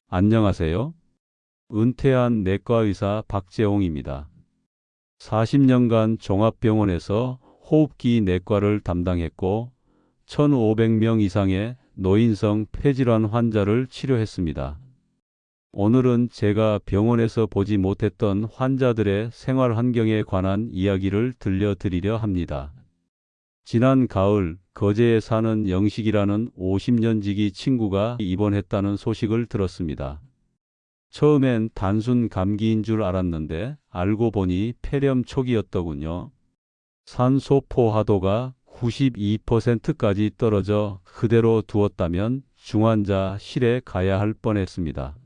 안녕하세요. 은퇴한 내과의사 박재홍입니다. 40년간 종합병원에서 호흡기 내과를 담당했고 1,500명 이상의 노인성 폐질환 환자를 치료했습니다. 오늘은 제가 병원에서 보지 못했던 환자들의 생활 환경에 관한 이야기를 들려드리려 합니다. 지난 가을 거제에 사는 영식이라는 50년 지기 친구가 입원했다는 소식을 들었습니다. 처음엔 단순 감기인 줄 알았는데 알고 보니 폐렴 초기였더군요. 산소 포화도가 92%까지 떨어져 그대로 두었다면 중환자실에 가야 할 뻔했습니다.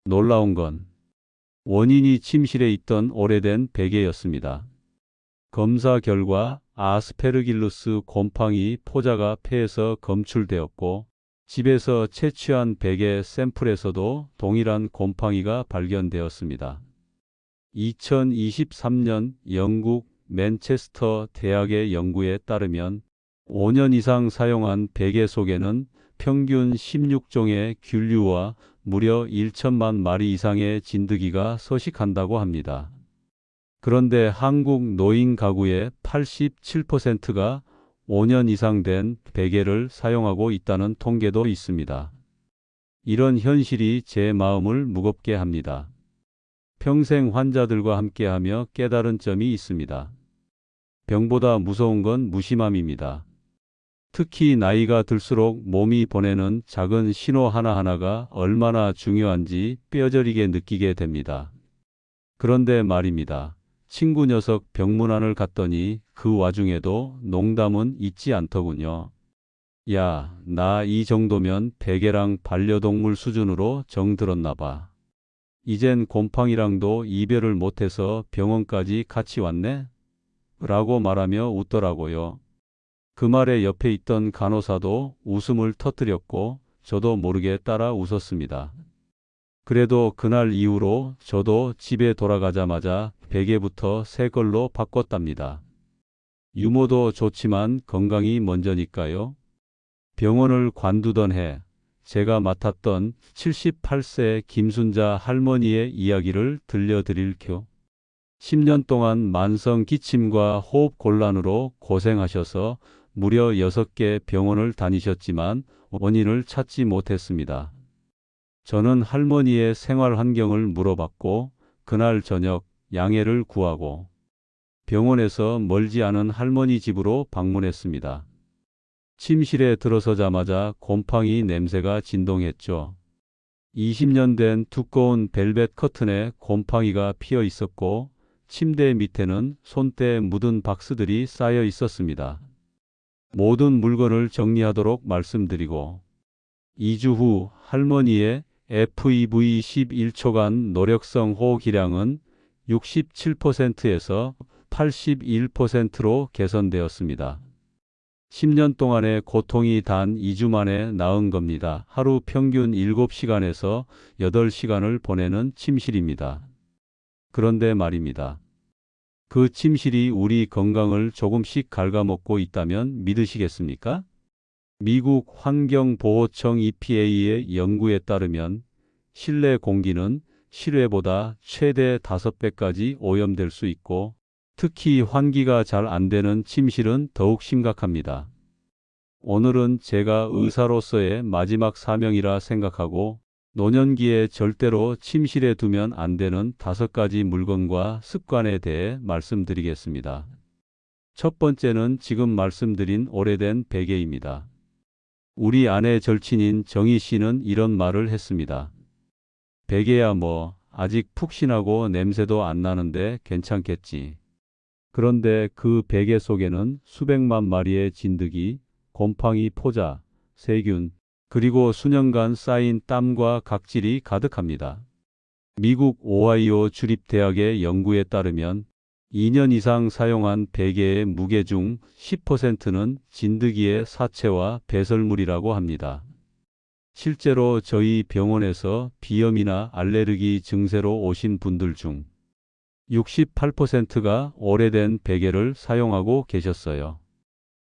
놀라운 건 원인이 침실에 있던 오래된 베개였습니다. 검사 결과 아스페르길루스 곰팡이 포자가 폐에서 검출되었고 집에서 채취한 베개 샘플에서도 동일한 곰팡이가 발견되었습니다. 2023년 영국 맨체스터 대학의 연구에 따르면 5년 이상 사용한 베개 속에는 평균 16종의 균류와 무려 1천만 마리 이상의 진드기가 서식한다고 합니다. 그런데 한국 노인 가구의 87%가 5년 이상 된 베개를 사용하고 있다는 통계도 있습니다. 이런 현실이 제 마음을 무겁게 합니다. 평생 환자들과 함께하며 깨달은 점이 있습니다. 병보다 무서운 건 무심함입니다. 특히 나이가 들수록 몸이 보내는 작은 신호 하나하나가 얼마나 중요한지 뼈저리게 느끼게 됩니다. 그런데 말입니다. 친구 녀석 병문안을 갔더니 그 와중에도 농담은 잊지 않더군요. 야, 나 이 정도면 베개랑 반려동물 수준으로 정들었나 봐. 이젠 곰팡이랑도 이별을 못해서 병원까지 같이 왔네? 라고 말하며 웃더라고요. 그 말에 옆에 있던 간호사도 웃음을 터뜨렸고 저도 모르게 따라 웃었습니다. 그래도 그날 이후로 저도 집에 돌아가자마자 베개부터 새 걸로 바꿨답니다. 유모도 좋지만 건강이 먼저니까요. 병원을 관두던 해 제가 맡았던 78세 김순자 할머니의 이야기를 들려드릴게요. 10년 동안 만성 기침과 호흡 곤란으로 고생하셔서 무려 6개 병원을 다니셨지만 원인을 찾지 못했습니다. 저는 할머니의 생활 환경을 물어봤고 그날 저녁 양해를 구하고 병원에서 멀지 않은 할머니 집으로 방문했습니다. 침실에 들어서자마자 곰팡이 냄새가 진동했죠. 20년 된 두꺼운 벨벳 커튼에 곰팡이가 피어 있었고 침대 밑에는 손때에 묻은 박스들이 쌓여 있었습니다. 모든 물건을 정리하도록 말씀드리고 2주 후 할머니의 FEV 11초간 노력성 호기량은 67%에서 81%로 개선되었습니다. 10년 동안의 고통이 단 2주 만에 나은 겁니다. 하루 평균 7시간에서 8시간을 보내는 침실입니다. 그런데 말입니다. 그 침실이 우리 건강을 조금씩 갉아먹고 있다면 믿으시겠습니까? 미국 환경보호청 EPA의 연구에 따르면 실내 공기는 실외보다 최대 5배까지 오염될 수 있고 특히 환기가 잘 안 되는 침실은 더욱 심각합니다. 오늘은 제가 의사로서의 마지막 사명이라 생각하고 노년기에 절대로 침실에 두면 안 되는 5가지 물건과 습관에 대해 말씀드리겠습니다. 첫 번째는 지금 말씀드린 오래된 베개입니다. 우리 아내 절친인 정희 씨는 이런 말을 했습니다. 베개야 뭐 아직 푹신하고 냄새도 안 나는데 괜찮겠지. 그런데 그 베개 속에는 수백만 마리의 진드기, 곰팡이 포자, 세균, 그리고 수년간 쌓인 땀과 각질이 가득합니다. 미국 오하이오 주립대학의 연구에 따르면 2년 이상 사용한 베개의 무게 중 10%는 진드기의 사체와 배설물이라고 합니다. 실제로 저희 병원에서 비염이나 알레르기 증세로 오신 분들 중 68%가 오래된 베개를 사용하고 계셨어요.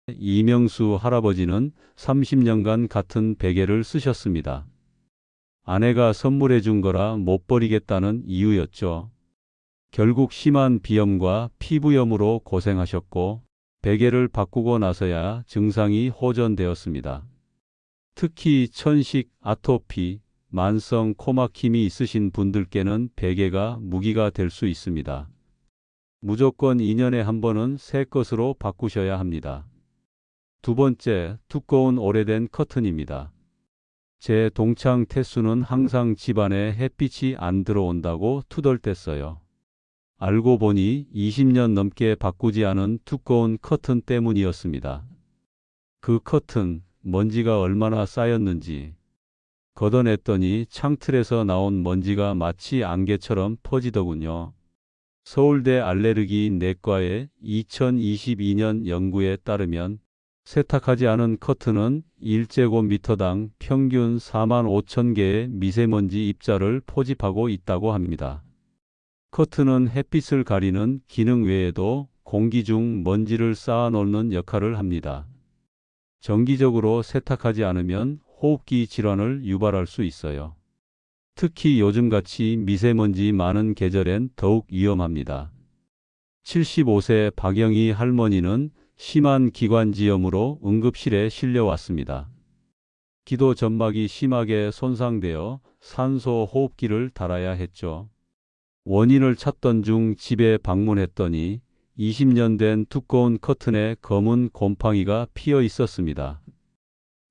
이명수 할아버지는 30년간 같은 베개를 쓰셨습니다. 아내가 선물해 준 거라 못 버리겠다는 이유였죠. 결국 심한 비염과 피부염으로 고생하셨고 베개를 바꾸고 나서야 증상이 호전되었습니다. 특히 천식, 아토피, 만성 코막힘이 있으신 분들께는 베개가 무기가 될 수 있습니다. 무조건 2년에 한 번은 새 것으로 바꾸셔야 합니다. 두 번째, 두꺼운 오래된 커튼입니다. 제 동창 태수는 항상 집안에 햇빛이 안 들어온다고 투덜댔어요. 알고 보니 20년 넘게 바꾸지 않은 두꺼운 커튼 때문이었습니다. 그 커튼, 먼지가 얼마나 쌓였는지 걷어냈더니 창틀에서 나온 먼지가 마치 안개처럼 퍼지더군요. 서울대 알레르기 내과의 2022년 연구에 따르면 세탁하지 않은 커튼은 1제곱미터당 평균 4만 5천 개의 미세먼지 입자를 포집하고 있다고 합니다. 커튼은 햇빛을 가리는 기능 외에도 공기 중 먼지를 쌓아놓는 역할을 합니다. 정기적으로 세탁하지 않으면 호흡기 질환을 유발할 수 있어요. 특히 요즘같이 미세먼지 많은 계절엔 더욱 위험합니다. 75세 박영희 할머니는 심한 기관지염으로 응급실에 실려왔습니다. 기도 점막이 심하게 손상되어 산소 호흡기를 달아야 했죠. 원인을 찾던 중 집에 방문했더니 20년 된 두꺼운 커튼에 검은 곰팡이가 피어 있었습니다.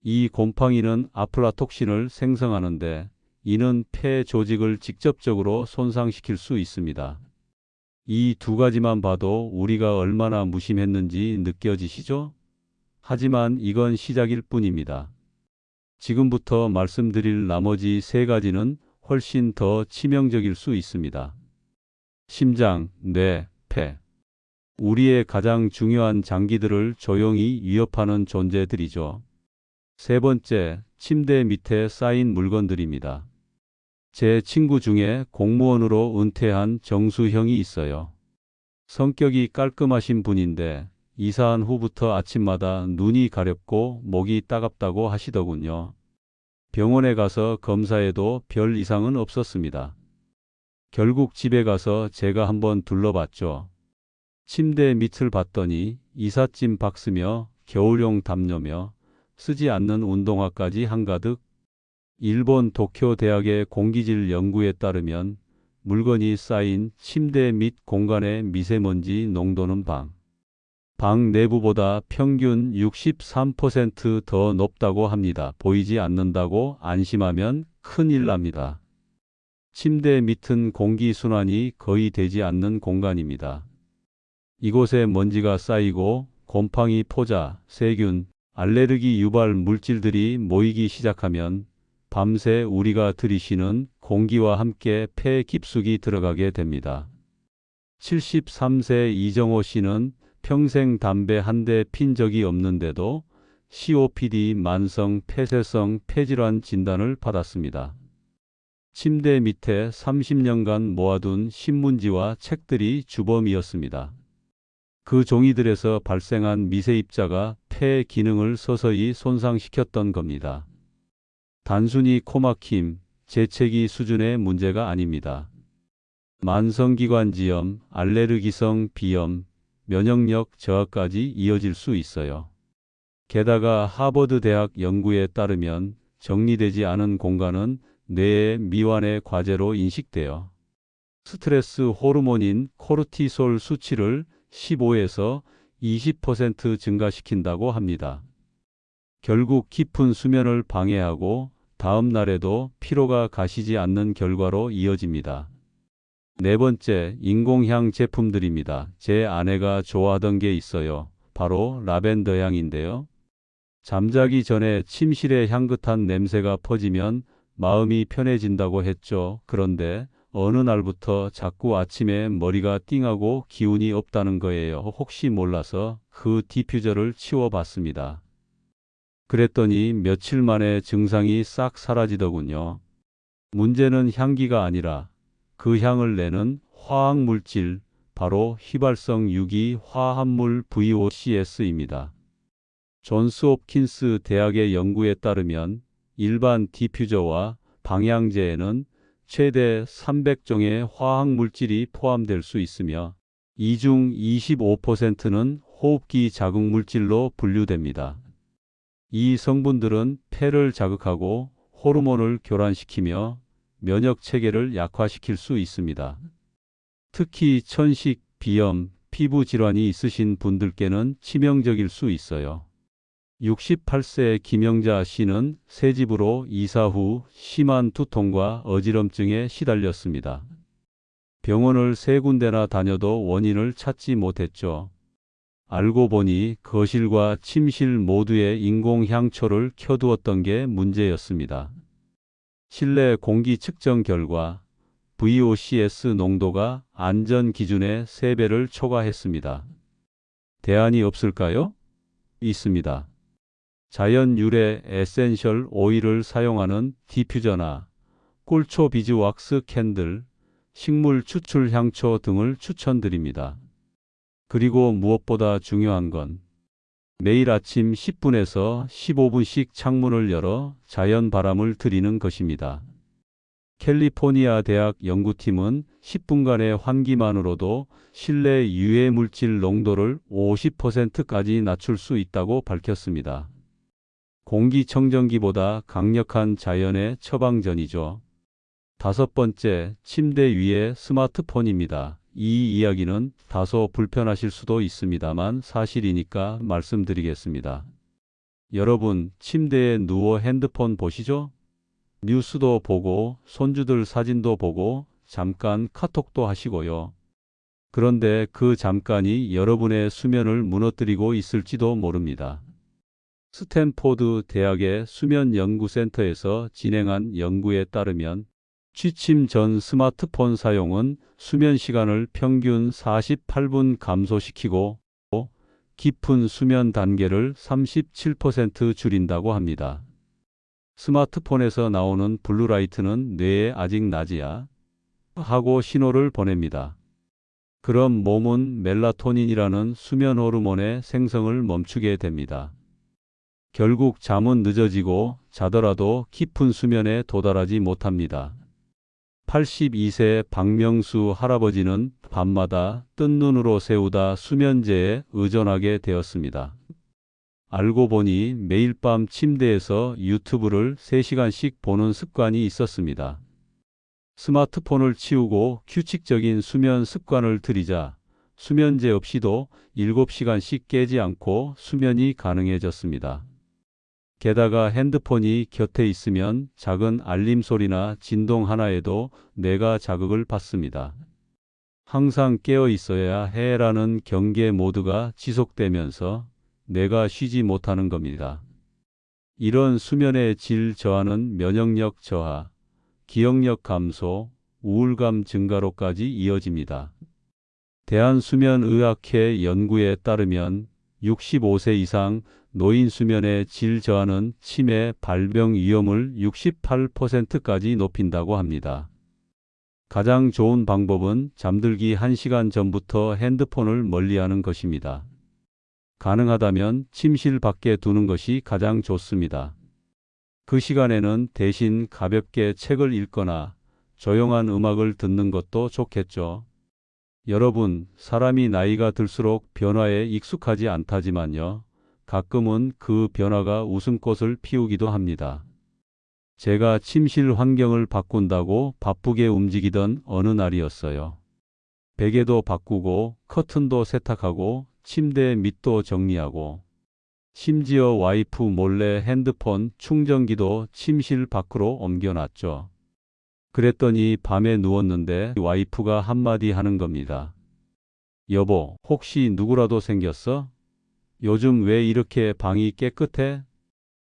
이 곰팡이는 아플라톡신을 생성하는데 이는 폐 조직을 직접적으로 손상시킬 수 있습니다. 이 두 가지만 봐도 우리가 얼마나 무심했는지 느껴지시죠? 하지만 이건 시작일 뿐입니다. 지금부터 말씀드릴 나머지 세 가지는 훨씬 더 치명적일 수 있습니다. 심장, 뇌, 폐. 우리의 가장 중요한 장기들을 조용히 위협하는 존재들이죠. 세 번째, 침대 밑에 쌓인 물건들입니다. 제 친구 중에 공무원으로 은퇴한 정수형이 있어요. 성격이 깔끔하신 분인데 이사한 후부터 아침마다 눈이 가렵고 목이 따갑다고 하시더군요. 병원에 가서 검사해도 별 이상은 없었습니다. 결국 집에 가서 제가 한번 둘러봤죠. 침대 밑을 봤더니 이삿짐 박스며 겨울용 담요며 쓰지 않는 운동화까지 한가득. 일본 도쿄 대학의 공기질 연구에 따르면 물건이 쌓인 침대 밑 공간의 미세먼지 농도는 방 내부보다 평균 63% 더 높다고 합니다. 보이지 않는다고 안심하면 큰일 납니다. 침대 밑은 공기순환이 거의 되지 않는 공간입니다. 이곳에 먼지가 쌓이고 곰팡이, 포자, 세균, 알레르기 유발 물질들이 모이기 시작하면 밤새 우리가 들이쉬는 공기와 함께 폐 깊숙이 들어가게 됩니다. 73세 이정호 씨는 평생 담배 한 대 핀 적이 없는데도 COPD 만성 폐쇄성 폐질환 진단을 받았습니다. 침대 밑에 30년간 모아둔 신문지와 책들이 주범이었습니다. 그 종이들에서 발생한 미세입자가 폐 기능을 서서히 손상시켰던 겁니다. 단순히 코막힘, 재채기 수준의 문제가 아닙니다. 만성기관지염, 알레르기성 비염, 면역력 저하까지 이어질 수 있어요. 게다가 하버드 대학 연구에 따르면 정리되지 않은 공간은 뇌의 미완의 과제로 인식되어 스트레스 호르몬인 코르티솔 수치를 15에서 20% 증가시킨다고 합니다. 결국 깊은 수면을 방해하고 다음 날에도 피로가 가시지 않는 결과로 이어집니다. 네 번째, 인공향 제품들입니다. 제 아내가 좋아하던 게 있어요. 바로 라벤더 향인데요. 잠자기 전에 침실에 향긋한 냄새가 퍼지면 마음이 편해진다고 했죠. 그런데 어느 날부터 자꾸 아침에 머리가 띵하고 기운이 없다는 거예요. 혹시 몰라서 그 디퓨저를 치워봤습니다. 그랬더니 며칠 만에 증상이 싹 사라지더군요. 문제는 향기가 아니라 그 향을 내는 화학물질, 바로 휘발성 유기 화합물 VOCs입니다. 존스 홉킨스 대학의 연구에 따르면 일반 디퓨저와 방향제에는 최대 300종의 화학물질이 포함될 수 있으며 이 중 25%는 호흡기 자극물질로 분류됩니다. 이 성분들은 폐를 자극하고 호르몬을 교란시키며 면역 체계를 약화시킬 수 있습니다. 특히 천식, 비염, 피부 질환이 있으신 분들께는 치명적일 수 있어요. 68세 김영자 씨는 새집으로 이사 후 심한 두통과 어지럼증에 시달렸습니다. 병원을 3군데나 다녀도 원인을 찾지 못했죠. 알고 보니 거실과 침실 모두에 인공향초를 켜두었던 게 문제였습니다. 실내 공기 측정 결과 VOCs 농도가 안전 기준의 3배를 초과했습니다. 대안이 없을까요? 있습니다. 자연 유래 에센셜 오일을 사용하는 디퓨저나 꿀초 비즈왁스 캔들, 식물 추출 향초 등을 추천드립니다. 그리고 무엇보다 중요한 건 매일 아침 10분에서 15분씩 창문을 열어 자연 바람을 들이는 것입니다. 캘리포니아 대학 연구팀은 10분간의 환기만으로도 실내 유해 물질 농도를 50%까지 낮출 수 있다고 밝혔습니다. 공기청정기보다 강력한 자연의 처방전이죠. 5번째, 침대 위에 스마트폰입니다. 이 이야기는 다소 불편하실 수도 있습니다만 사실이니까 말씀드리겠습니다. 여러분, 침대에 누워 핸드폰 보시죠? 뉴스도 보고 손주들 사진도 보고 잠깐 카톡도 하시고요. 그런데 그 잠깐이 여러분의 수면을 무너뜨리고 있을지도 모릅니다. 스탠포드 대학의 수면연구센터에서 진행한 연구에 따르면 취침 전 스마트폰 사용은 수면 시간을 평균 48분 감소시키고 깊은 수면 단계를 37% 줄인다고 합니다. 스마트폰에서 나오는 블루라이트는 뇌에 아직 낮이야 하고 신호를 보냅니다. 그럼 몸은 멜라토닌이라는 수면 호르몬의 생성을 멈추게 됩니다. 결국 잠은 늦어지고 자더라도 깊은 수면에 도달하지 못합니다. 82세 박명수 할아버지는 밤마다 뜬 눈으로 새우다 수면제에 의존하게 되었습니다. 알고 보니 매일 밤 침대에서 유튜브를 3시간씩 보는 습관이 있었습니다. 스마트폰을 치우고 규칙적인 수면 습관을 들이자 수면제 없이도 7시간씩 깨지 않고 수면이 가능해졌습니다. 게다가 핸드폰이 곁에 있으면 작은 알림 소리나 진동 하나에도 뇌가 자극을 받습니다. 항상 깨어 있어야 해라는 경계 모드가 지속되면서 뇌가 쉬지 못하는 겁니다. 이런 수면의 질 저하는 면역력 저하, 기억력 감소, 우울감 증가로까지 이어집니다. 대한수면의학회 연구에 따르면 65세 이상 노인 수면의 질 저하는 치매 발병 위험을 68%까지 높인다고 합니다. 가장 좋은 방법은 잠들기 1시간 전부터 핸드폰을 멀리하는 것입니다. 가능하다면 침실 밖에 두는 것이 가장 좋습니다. 그 시간에는 대신 가볍게 책을 읽거나 조용한 음악을 듣는 것도 좋겠죠. 여러분, 사람이 나이가 들수록 변화에 익숙하지 않다지만요. 가끔은 그 변화가 웃음꽃을 피우기도 합니다. 제가 침실 환경을 바꾼다고 바쁘게 움직이던 어느 날이었어요. 베개도 바꾸고 커튼도 세탁하고 침대 밑도 정리하고 심지어 와이프 몰래 핸드폰 충전기도 침실 밖으로 옮겨놨죠. 그랬더니 밤에 누웠는데 와이프가 한마디 하는 겁니다. 여보, 혹시 누구라도 생겼어? 요즘 왜 이렇게 방이 깨끗해?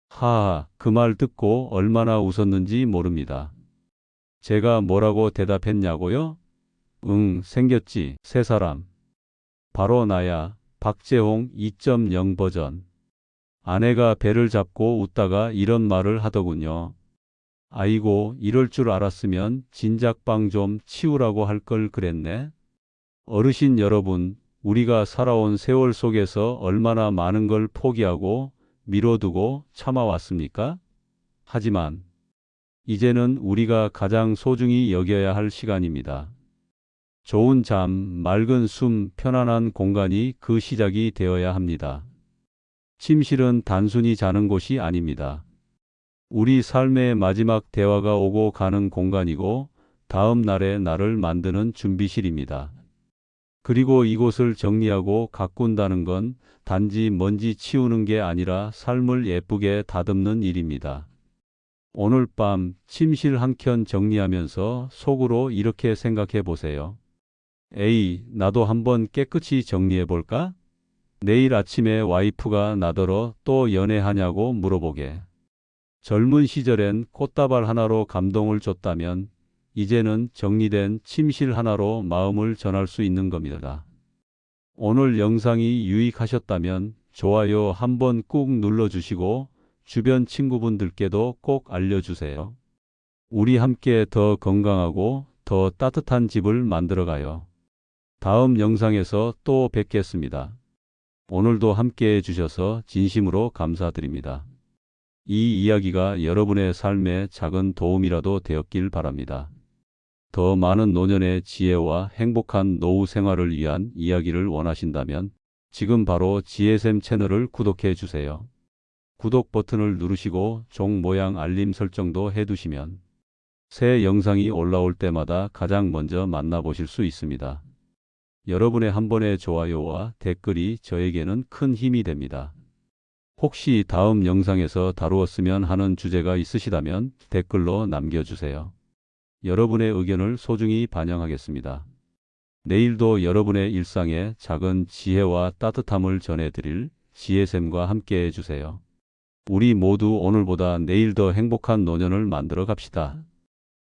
하하, 그 말 듣고 얼마나 웃었는지 모릅니다. 제가 뭐라고 대답했냐고요? 응, 생겼지, 새 사람. 바로 나야, 박재홍 2.0 버전. 아내가 배를 잡고 웃다가 이런 말을 하더군요. 아이고, 이럴 줄 알았으면 진작방 좀 치우라고 할 걸 그랬네. 어르신 여러분, 우리가 살아온 세월 속에서 얼마나 많은 걸 포기하고 미뤄두고 참아왔습니까? 하지만 이제는 우리가 가장 소중히 여겨야 할 시간입니다. 좋은 잠, 맑은 숨, 편안한 공간이 그 시작이 되어야 합니다. 침실은 단순히 자는 곳이 아닙니다. 우리 삶의 마지막 대화가 오고 가는 공간이고 다음 날의 나를 만드는 준비실입니다. 그리고 이곳을 정리하고 가꾼다는 건 단지 먼지 치우는 게 아니라 삶을 예쁘게 다듬는 일입니다. 오늘 밤 침실 한켠 정리하면서 속으로 이렇게 생각해 보세요. 에이, 나도 한번 깨끗이 정리해 볼까? 내일 아침에 와이프가 나더러 또 연애하냐고 물어보게. 젊은 시절엔 꽃다발 하나로 감동을 줬다면 이제는 정리된 침실 하나로 마음을 전할 수 있는 겁니다. 오늘 영상이 유익하셨다면 좋아요 한번 꾹 눌러주시고 주변 친구분들께도 꼭 알려주세요. 우리 함께 더 건강하고 더 따뜻한 집을 만들어가요. 다음 영상에서 또 뵙겠습니다. 오늘도 함께 해주셔서 진심으로 감사드립니다. 이 이야기가 여러분의 삶에 작은 도움이라도 되었길 바랍니다. 더 많은 노년의 지혜와 행복한 노후 생활을 위한 이야기를 원하신다면 지금 바로 지혜샘 채널을 구독해 주세요. 구독 버튼을 누르시고 종 모양 알림 설정도 해두시면 새 영상이 올라올 때마다 가장 먼저 만나보실 수 있습니다. 여러분의 한 번의 좋아요와 댓글이 저에게는 큰 힘이 됩니다. 혹시 다음 영상에서 다루었으면 하는 주제가 있으시다면 댓글로 남겨주세요. 여러분의 의견을 소중히 반영하겠습니다. 내일도 여러분의 일상에 작은 지혜와 따뜻함을 전해드릴 지혜샘과 함께 해주세요. 우리 모두 오늘보다 내일 더 행복한 노년을 만들어 갑시다.